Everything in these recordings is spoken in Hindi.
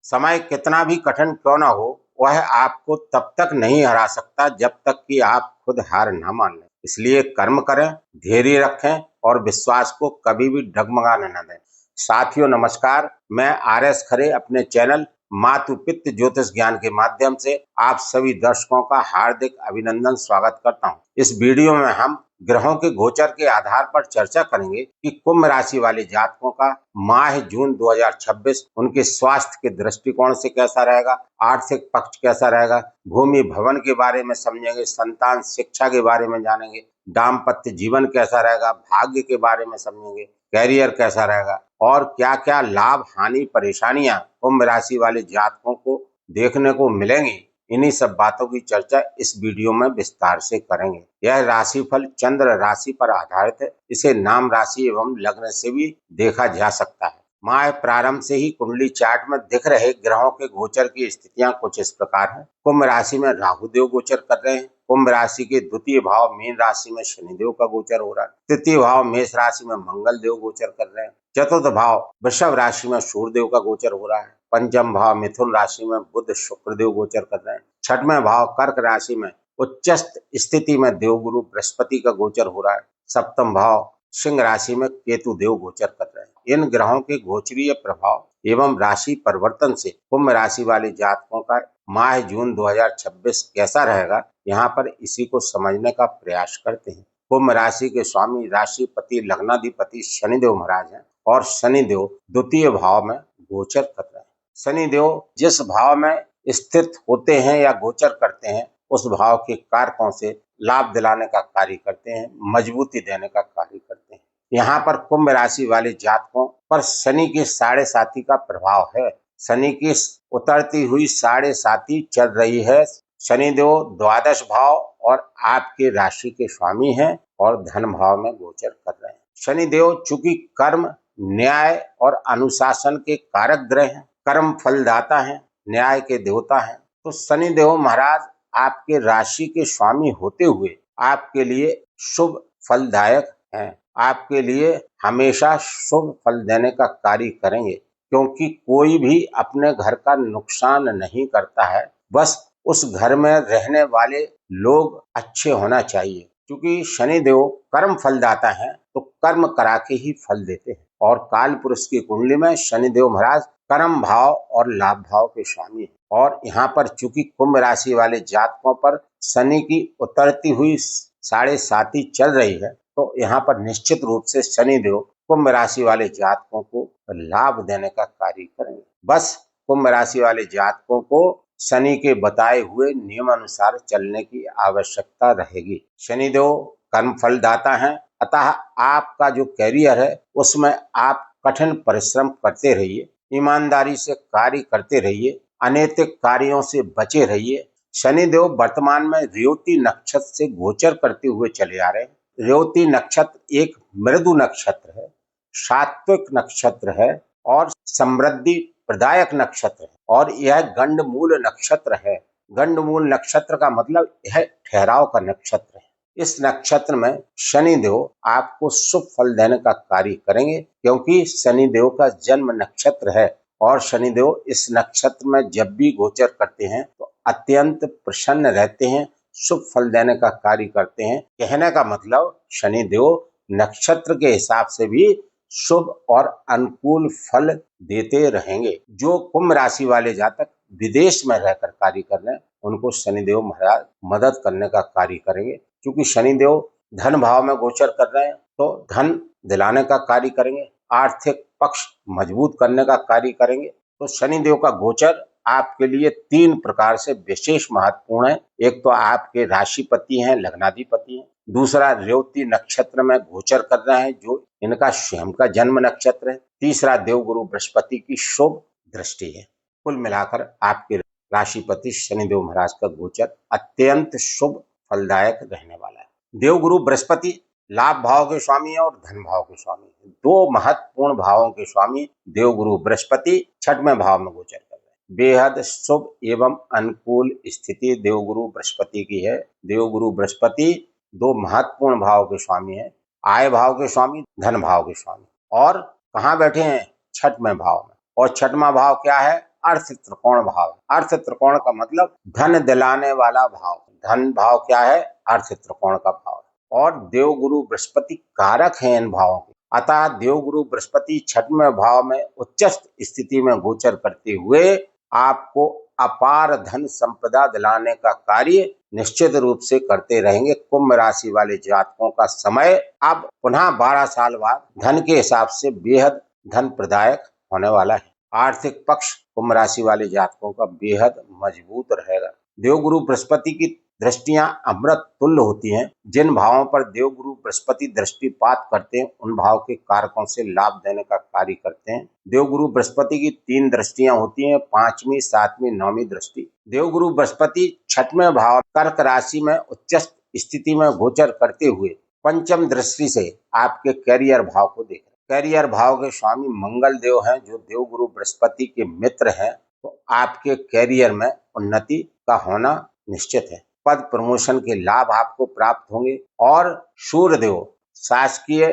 समय कितना भी कठिन क्यों ना हो, वह आपको तब तक नहीं हरा सकता जब तक कि आप खुद हार न मान लें। इसलिए कर्म करें, धैर्य रखें और विश्वास को कभी भी डगमगाने न दें। साथियों नमस्कार, मैं आर.एस. खरे अपने चैनल मातु पितृ ज्योतिष ज्ञान के माध्यम से आप सभी दर्शकों का हार्दिक अभिनंदन स्वागत करता हूं। इस वीडियो में हम ग्रहों के गोचर के आधार पर चर्चा करेंगे कि कुंभ राशि वाले जातकों का माह जून 2026 उनके स्वास्थ्य के दृष्टिकोण से कैसा रहेगा, आर्थिक पक्ष कैसा रहेगा, भूमि भवन के बारे में समझेंगे, संतान शिक्षा के बारे में जानेंगे, दाम्पत्य जीवन कैसा रहेगा, भाग्य के बारे में समझेंगे, कैरियर कैसा रहेगा और क्या क्या लाभ हानि परेशानियां कुंभ राशि वाले जातकों को देखने को मिलेंगी। इन्हीं सब बातों की चर्चा इस वीडियो में विस्तार से करेंगे। यह राशिफल चंद्र राशि पर आधारित है। इसे नाम राशि एवं लग्न से भी देखा जा सकता है। माह प्रारंभ से ही कुंडली चार्ट में दिख रहे ग्रहों के गोचर की स्थितियां कुछ इस प्रकार हैं। कुंभ राशि में राहु देव गोचर कर रहे हैं। कुंभ राशि के द्वितीय भाव मीन राशि में शनिदेव का गोचर हो रहा है। तृतीय भाव मेष राशि में मंगल देव गोचर कर रहे हैं। चतुर्थ भाव वृषभ राशि में सूर्य देव का गोचर हो रहा है। पंचम भाव मिथुन राशि में बुध शुक्र देव गोचर कर रहे हैं। छठवें भाव कर्क राशि में उच्चस्थ स्थिति में देवगुरु बृहस्पति का गोचर हो रहा है। सप्तम भाव सिंह राशि में केतु देव गोचर कर रहे हैं। इन ग्रहों के गोचरीय प्रभाव एवं राशि परिवर्तन से कुंभ राशि वाले जातकों का माह जून 2026 कैसा रहेगा, यहाँ पर इसी को समझने का प्रयास करते हैं। कुंभ राशि के स्वामी राशिपति लग्नाधिपति शनिदेव महाराज हैं और शनिदेव द्वितीय भाव में गोचर कर रहे हैं। शनिदेव जिस भाव में स्थित होते हैं या गोचर करते हैं, उस भाव के कारकों से लाभ दिलाने का कार्य करते हैं, मजबूती देने का कार्य करते हैं। यहाँ पर कुंभ राशि वाले जातकों पर शनि के 7.5 का प्रभाव है। शनि की उतरती हुई 7.5 चल रही है। शनिदेव द्वादश भाव और आपके राशि के स्वामी हैं और धन भाव में गोचर कर रहे हैं। शनिदेव चूंकि कर्म, न्याय और अनुशासन के कारक ग्रह हैं, कर्म फलदाता हैं, न्याय के देवता हैं, तो शनिदेव महाराज आपके राशि के स्वामी होते हुए आपके लिए शुभ फलदायक हैं। आपके लिए हमेशा शुभ फल देने का कार्य करेंगे, क्योंकि कोई भी अपने घर का नुकसान नहीं करता है। बस उस घर में रहने वाले लोग अच्छे होना चाहिए। क्योंकि शनिदेव कर्म फलदाता हैं, तो कर्म करा के ही फल देते हैं। और काल पुरुष की कुंडली में शनिदेव महाराज कर्म भाव और लाभ भाव के स्वामी हैं। और यहाँ पर चूंकि कुंभ राशि वाले जातकों पर शनि की उतरती हुई 7.5 चल रही है, तो यहाँ पर निश्चित रूप से शनिदेव कुंभ राशि वाले जातकों को लाभ देने का कार्य करेंगे। बस कुंभ राशि वाले जातकों को शनि के बताए हुए नियम अनुसार चलने की आवश्यकता रहेगी। शनिदेव कर्म फलदाता हैं, अतः आपका जो कैरियर है उसमें आप कठिन परिश्रम करते रहिए, ईमानदारी से कार्य करते रहिए, अनैतिक कार्यों से बचे रहिए। शनिदेव वर्तमान में रेवती नक्षत्र से गोचर करते हुए चले आ रहे हैं। रेवती नक्षत्र एक मृदु नक्षत्र है, सात्विक नक्षत्र है और समृद्धि प्रदायक नक्षत्र है और यह गंडमूल नक्षत्र है। गंडमूल नक्षत्र का मतलब यह ठहराव का नक्षत्र है। इस नक्षत्र में शनिदेव आपको शुभ फल देने का कार्य करेंगे, क्योंकि शनिदेव का जन्म नक्षत्र है और शनिदेव इस नक्षत्र में जब भी गोचर करते हैं तो अत्यंत प्रसन्न रहते हैं, शुभ फल देने का कार्य करते हैं। कहने का मतलब शनिदेव नक्षत्र के हिसाब से भी शुभ और अनुकूल फल देते रहेंगे। जो कुंभ राशि वाले जातक विदेश में रहकर कार्य कर रहे हैं, उनको शनिदेव महाराज मदद करने का कार्य करेंगे। क्योंकि शनिदेव धन भाव में गोचर कर रहे हैं, तो धन दिलाने का कार्य करेंगे, आर्थिक पक्ष मजबूत करने का कार्य करेंगे। तो शनिदेव का गोचर आपके लिए 3 प्रकार से विशेष महत्वपूर्ण है। एक तो आपके राशिपति हैं, लग्नाधिपति हैं। दूसरा रेवती नक्षत्र में गोचर कर रहे हैं, जो इनका स्वयं का जन्म नक्षत्र है। तीसरा देवगुरु बृहस्पति की शुभ दृष्टि है। कुल मिलाकर आपके राशिपति शनिदेव महाराज का गोचर अत्यंत शुभ फलदायक रहने वाला है। देवगुरु बृहस्पति लाभ भाव के स्वामी है और धन भाव के स्वामी है। 2 महत्वपूर्ण भावों के स्वामी देवगुरु बृहस्पति 6वें भाव में गोचर कर रहे हैं। बेहद शुभ एवं अनुकूल स्थिति देवगुरु बृहस्पति की है। देवगुरु बृहस्पति 2 महत्वपूर्ण भाव के स्वामी है, आय भाव के स्वामी, धन भाव के स्वामी। और कहाँ बैठे हैं? 6वें भाव में। और 6वां भाव क्या है? अर्थ त्रिकोण भाव। अर्थ त्रिकोण का मतलब धन दिलाने वाला भाव। धन भाव क्या है? अर्थ त्रिकोण का भाव है। और देवगुरु बृहस्पति कारक हैं इन भावों के। अतः देवगुरु बृहस्पति छठवें भाव में उच्चस्थ स्थिति में गोचर करते हुए आपको अपार धन संपदा दिलाने का कार्य निश्चित रूप से करते रहेंगे। कुंभ राशि वाले जातकों का समय अब पुनः 12 साल बाद धन के हिसाब से बेहद धन प्रदायक होने वाला है। आर्थिक पक्ष कुंभ राशि वाले जातकों का बेहद मजबूत रहेगा। देवगुरु बृहस्पति की दृष्टियां अमृत तुल्य होती हैं। जिन भावों पर देवगुरु बृहस्पति दृष्टिपात करते हैं उन भाव के कारकों से लाभ देने का कार्य करते हैं। देवगुरु बृहस्पति की 3 दृष्टियां होती हैं, 5वीं, 7वीं, 9वीं दृष्टि। देवगुरु बृहस्पति 6वें भाव कर्क राशि में उच्चस्थ स्थिति में गोचर करते हुए पंचम दृष्टि से आपके कैरियर भाव को देख रहे हैं। कैरियर भाव के स्वामी मंगल देव हैं जो देवगुरु बृहस्पति के मित्र हैं, तो आपके कैरियर में उन्नति का होना निश्चित है। पद प्रमोशन के लाभ आपको प्राप्त होंगे। और सूर्य देव शासकीय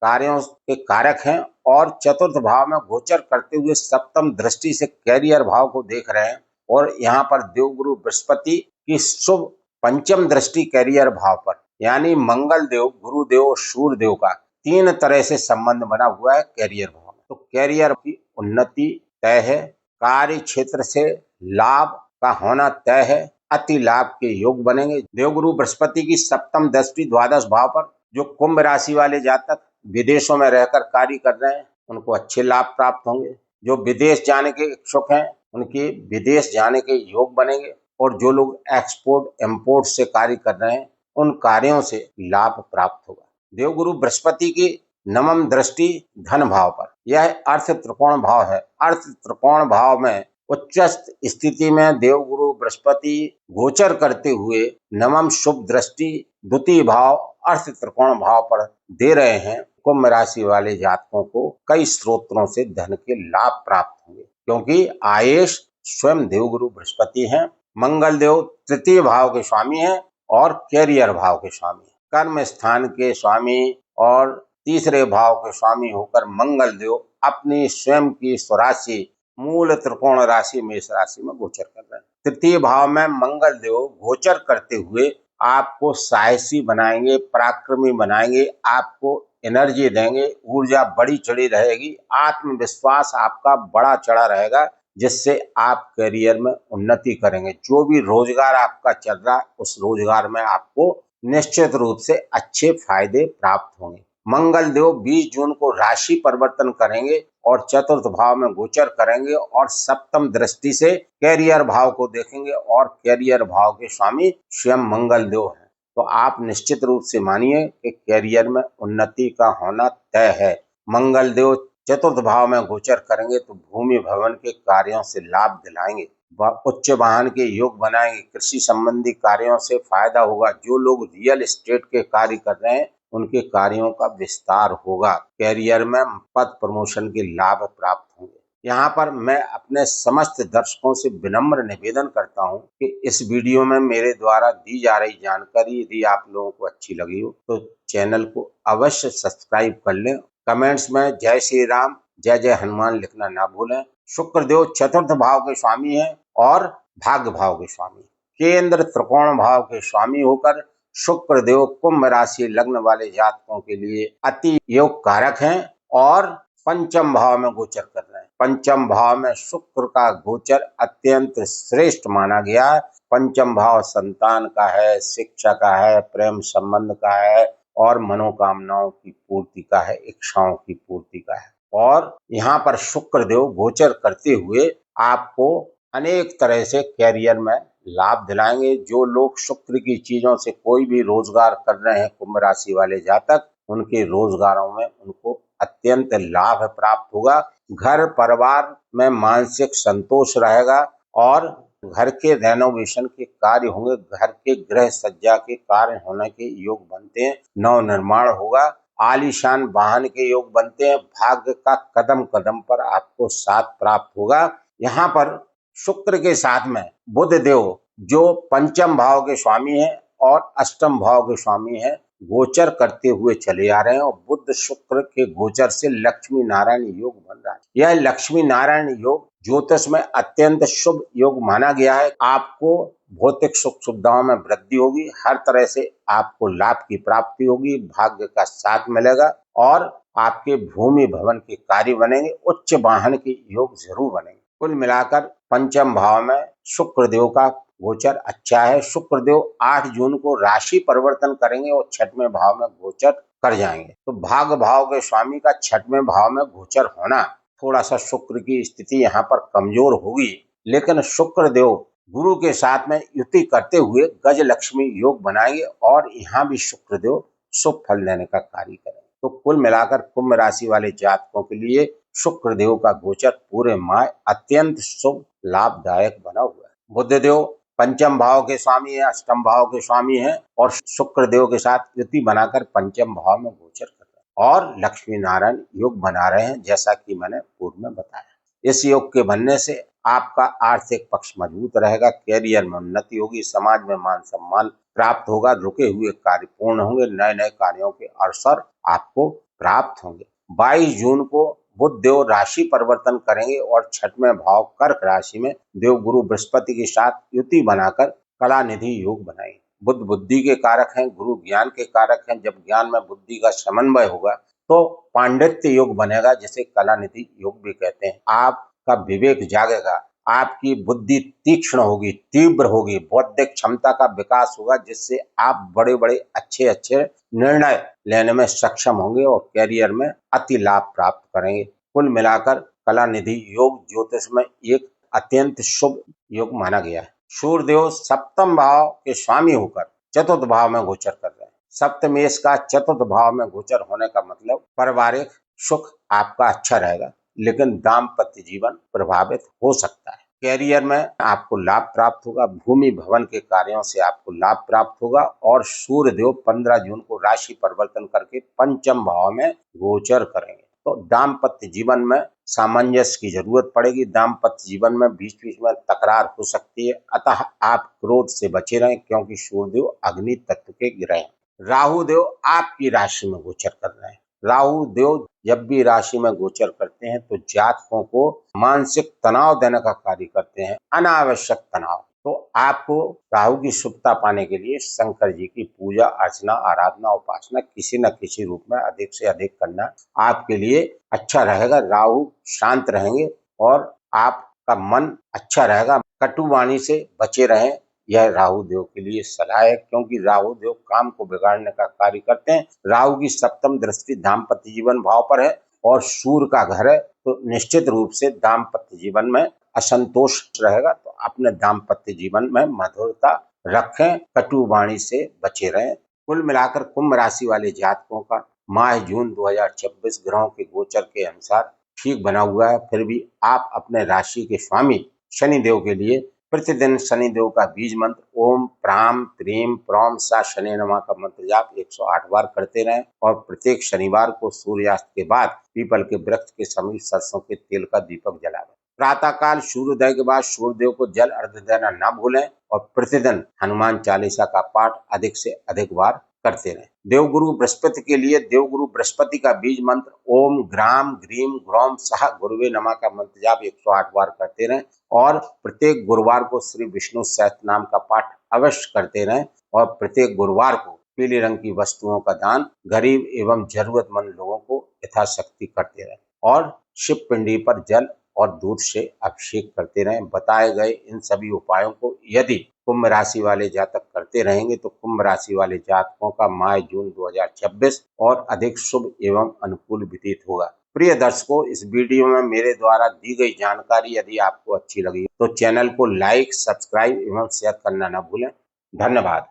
कार्यों के कारक हैं और चतुर्थ भाव में गोचर करते हुए सप्तम दृष्टि से कैरियर भाव को देख रहे हैं। और यहाँ पर देवगुरु बृहस्पति की शुभ पंचम दृष्टि कैरियर भाव पर, यानी मंगल देव, गुरुदेव, सूर्य देव का 3 तरह से संबंध बना हुआ है कैरियर भाव में। तो कैरियर की उन्नति तय है। कार्य क्षेत्र से लाभ का होना तय है। अति लाभ के योग बनेंगे। देवगुरु बृहस्पति की सप्तम दृष्टि द्वादश भाव पर, जो कुंभ राशि वाले जातक विदेशों में रहकर कार्य कर रहे हैं उनको अच्छे लाभ प्राप्त होंगे। जो विदेश जाने के इच्छुक हैं उनके विदेश जाने के योग बनेंगे। और जो लोग एक्सपोर्ट इंपोर्ट से कार्य कर रहे हैं उन कार्यों से लाभ प्राप्त होगा। देवगुरु बृहस्पति की 9वीं दृष्टि धन भाव पर, यह अर्थ त्रिकोण भाव है। अर्थ त्रिकोण भाव में उच्चस्थ स्थिति में देवगुरु बृहस्पति गोचर करते हुए 9वीं शुभ दृष्टि द्वितीय भाव अर्थ त्रिकोण भाव पर दे रहे हैं। कुंभ राशि वाले जातकों को कई स्रोतों से धन के लाभ प्राप्त होंगे, क्योंकि आयेश स्वयं देवगुरु बृहस्पति हैं। मंगल देव तृतीय भाव के स्वामी हैं और कैरियर भाव के स्वामी, कर्म स्थान के स्वामी और तीसरे भाव के स्वामी होकर मंगल देव अपनी स्वयं की स्वराशि मूल त्रिकोण राशि मेष राशि में गोचर कर रहे हैं। तृतीय भाव में मंगल देव गोचर करते हुए आपको साहसी बनाएंगे, पराक्रमी बनाएंगे, आपको एनर्जी देंगे, ऊर्जा बड़ी चढ़ी रहेगी, आत्मविश्वास आपका बड़ा चढ़ा रहेगा, जिससे आप करियर में उन्नति करेंगे। जो भी रोजगार आपका चल रहा है उस रोजगार में आपको निश्चित रूप से अच्छे फायदे प्राप्त होंगे। मंगल देव 20 जून को राशि परिवर्तन करेंगे और चतुर्थ भाव में गोचर करेंगे और सप्तम दृष्टि से कैरियर भाव को देखेंगे और कैरियर भाव के स्वामी स्वयं मंगल देव हैं। तो आप निश्चित रूप से मानिए कि कैरियर में उन्नति का होना तय है। मंगल देव चतुर्थ भाव में गोचर करेंगे तो भूमि भवन के कार्यों से लाभ दिलाएंगे, उच्च वाहन के योग बनाएंगे, कृषि संबंधी कार्यों से फायदा होगा। जो लोग रियल एस्टेट के कार्य कर रहे हैं उनके कार्यों का विस्तार होगा। कैरियर में पद प्रमोशन के लाभ प्राप्त होंगे। यहाँ पर मैं अपने समस्त दर्शकों से विनम्र निवेदन करता हूँ कि इस वीडियो में मेरे द्वारा दी जा रही जानकारी यदि आप लोगों को अच्छी लगी हो तो चैनल को अवश्य सब्सक्राइब कर लें। कमेंट्स में जय श्री राम, जय जय हनुमान लिखना ना भूलें। शुक्रदेव चतुर्थ भाव के स्वामी हैं और भाग्य भाव के स्वामी, केंद्र त्रिकोण भाव के स्वामी होकर शुक्रदेव कुंभ राशि लग्न वाले जातकों के लिए अति योग कारक हैं और पंचम भाव में गोचर कर रहे हैं। पंचम भाव में शुक्र का गोचर अत्यंत श्रेष्ठ माना गया है। पंचम भाव संतान का है, शिक्षा का है, प्रेम संबंध का है और मनोकामनाओं की पूर्ति का है, इच्छाओं की पूर्ति का है। और यहाँ पर शुक्रदेव गोचर करते हुए आपको अनेक तरह से कैरियर में लाभ दिलाएंगे। जो लोग शुक्र की चीजों से कोई भी रोजगार कर रहे हैं कुंभ राशि वाले जातक, उनके रोजगारों में उनको अत्यंत लाभ प्राप्त होगा। घर परिवार में मानसिक संतोष रहेगा और घर के रेनोवेशन के कार्य होंगे, घर के गृह सज्जा के कार्य होने के योग बनते हैं, नव निर्माण होगा, आलीशान वाहन के योग बनते हैं। भाग्य का कदम कदम पर आपको साथ प्राप्त होगा। यहाँ पर शुक्र के साथ में बुध देव जो पंचम भाव के स्वामी हैं और अष्टम भाव के स्वामी हैं गोचर करते हुए चले आ रहे हैं और बुध शुक्र के गोचर से लक्ष्मी नारायण योग बन रहा है। यह लक्ष्मी नारायण योग ज्योतिष में अत्यंत शुभ योग माना गया है। आपको भौतिक सुख सुविधाओं में वृद्धि होगी, हर तरह से आपको लाभ की प्राप्ति होगी, भाग्य का साथ मिलेगा और आपके भूमि भवन के कार्य बनेंगे, उच्च वाहन के योग जरूर बनेंगे। कुल मिलाकर पंचम भाव में शुक्रदेव का गोचर अच्छा है। शुक्रदेव 8 जून को राशि परिवर्तन करेंगे और 6वें भाव में गोचर कर जाएंगे। तो भाग भाव के स्वामी का 6वें भाव में गोचर होना, थोड़ा सा शुक्र की स्थिति यहाँ पर कमजोर होगी, लेकिन शुक्रदेव गुरु के साथ में युति करते हुए गज लक्ष्मी योग बनाएंगे और यहाँ भी शुक्रदेव शुभ फल देने का कार्य करेंगे। तो कुल मिलाकर कुंभ राशि वाले जातकों के लिए शुक्रदेव का गोचर पूरे माह अत्यंत शुभ लाभदायक बना हुआ है। बुधदेव पंचम भाव के स्वामी है, अष्टम भाव के स्वामी है और शुक्रदेव के साथ युति बनाकर पंचम भाव में गोचर कर रहे हैं और लक्ष्मी नारायण योग बना रहे हैं, जैसा कि मैंने पूर्व में बताया। इस योग के बनने से आपका आर्थिक पक्ष मजबूत रहेगा, कैरियर में उन्नति होगी, समाज में मान सम्मान प्राप्त होगा, रुके हुए कार्य पूर्ण होंगे, नए नए कार्यों के अवसर आपको प्राप्त होंगे। 22 जून को बुध देव राशि परिवर्तन करेंगे और 6वें भाव कर्क राशि में देव गुरु बृहस्पति के साथ युति बनाकर कला निधि योग बनाएंगे। बुध बुद्धि के कारक हैं, गुरु ज्ञान के कारक हैं। जब ज्ञान में बुद्धि का समन्वय होगा तो पांडित्य योग बनेगा, जिसे कला निधि योग भी कहते हैं। आपका विवेक जागेगा, आपकी बुद्धि तीक्ष्ण होगी, तीव्र होगी, बौद्धिक क्षमता का विकास होगा, जिससे आप बड़े बड़े अच्छे अच्छे निर्णय लेने में सक्षम होंगे और कैरियर में अति लाभ प्राप्त करेंगे। कुल मिलाकर कला निधि योग ज्योतिष में एक अत्यंत शुभ योग माना गया है। सूर्यदेव 7वें भाव के स्वामी होकर 4th भाव में गोचर कर रहे हैं। सप्तमेश का 4th भाव में गोचर होने का मतलब पारिवारिक सुख आपका अच्छा रहेगा, लेकिन दाम्पत्य जीवन प्रभावित हो सकता है। कैरियर में आपको लाभ प्राप्त होगा, भूमि भवन के कार्यों से आपको लाभ प्राप्त होगा और सूर्यदेव 15 जून को राशि परिवर्तन करके पंचम भाव में गोचर करेंगे। तो दाम्पत्य जीवन में सामंजस्य की जरूरत पड़ेगी, दाम्पत्य जीवन में बीच बीच में तकरार हो सकती है, अतः आप क्रोध से बचे रहें, क्योंकि सूर्यदेव अग्नि तत्व के ग्रह हैं। राहु देव आपकी राशि में गोचर कर रहे हैं। राहु देव जब भी राशि में गोचर करते हैं तो जातकों को मानसिक तनाव देने का कार्य करते हैं, अनावश्यक तनाव। तो आपको राहु की शुभता पाने के लिए शंकर जी की पूजा अर्चना आराधना उपासना किसी न किसी रूप में अधिक से अधिक करना आपके लिए अच्छा रहेगा। राहु शांत रहेंगे और आपका मन अच्छा रहेगा। कटुवाणी से बचे रहें, यह राहु देव के लिए सलाह है, क्योंकि राहु देव काम को बिगाड़ने का कार्य करते हैं। राहु की 7वीं दृष्टि दाम्पत्य जीवन भाव पर है और सूर्य का घर है, तो निश्चित रूप से दाम्पत्य जीवन में असंतोष रहेगा। तो अपने दाम्पत्य जीवन में मधुरता रखें, कटुवाणी से बचे रहें। कुल मिलाकर कुंभ राशि वाले जातकों का माह जून 2026 ग्रहों के गोचर के अनुसार ठीक बना हुआ है। फिर भी आप अपने राशि के स्वामी शनिदेव के लिए प्रतिदिन शनिदेव का बीज मंत्र ओम प्राम त्रीम प्रौम सा शनि नमः का मंत्र जाप 108 बार करते रहें और प्रत्येक शनिवार को सूर्यास्त के बाद पीपल के वृक्ष के समीप सरसों के तेल का दीपक जलाएं। प्रातःकाल सूर्योदय के बाद सूर्यदेव को जल अर्घ्य देना न भूलें और प्रतिदिन हनुमान चालीसा का पाठ अधिक से अधिक बार करते रहें। देवगुरु बृहस्पति के लिए देवगुरु बृहस्पति का बीज मंत्र ओम ग्राम ग्रीम ग्रौम सह गुरुवे नमः का मंत्र जाप 108 बार करते रहें और प्रत्येक गुरुवार को श्री विष्णु सहस्त्र नाम का पाठ अवश्य करते रहें और प्रत्येक गुरुवार को पीले रंग की वस्तुओं का दान गरीब एवं जरूरतमंद लोगों को यथाशक्ति करते रहें और शिव पिंडी पर जल और दूध से अभिषेक करते रहें। बताए गए इन सभी उपायों को यदि कुंभ राशि वाले जातक करते रहेंगे तो कुंभ राशि वाले जातकों का माह जून 2026 और अधिक शुभ एवं अनुकूल व्यतीत होगा। प्रिय दर्शकों, इस वीडियो में मेरे द्वारा दी गई जानकारी यदि आपको अच्छी लगी तो चैनल को लाइक, सब्सक्राइब एवं शेयर करना न भूलें। धन्यवाद।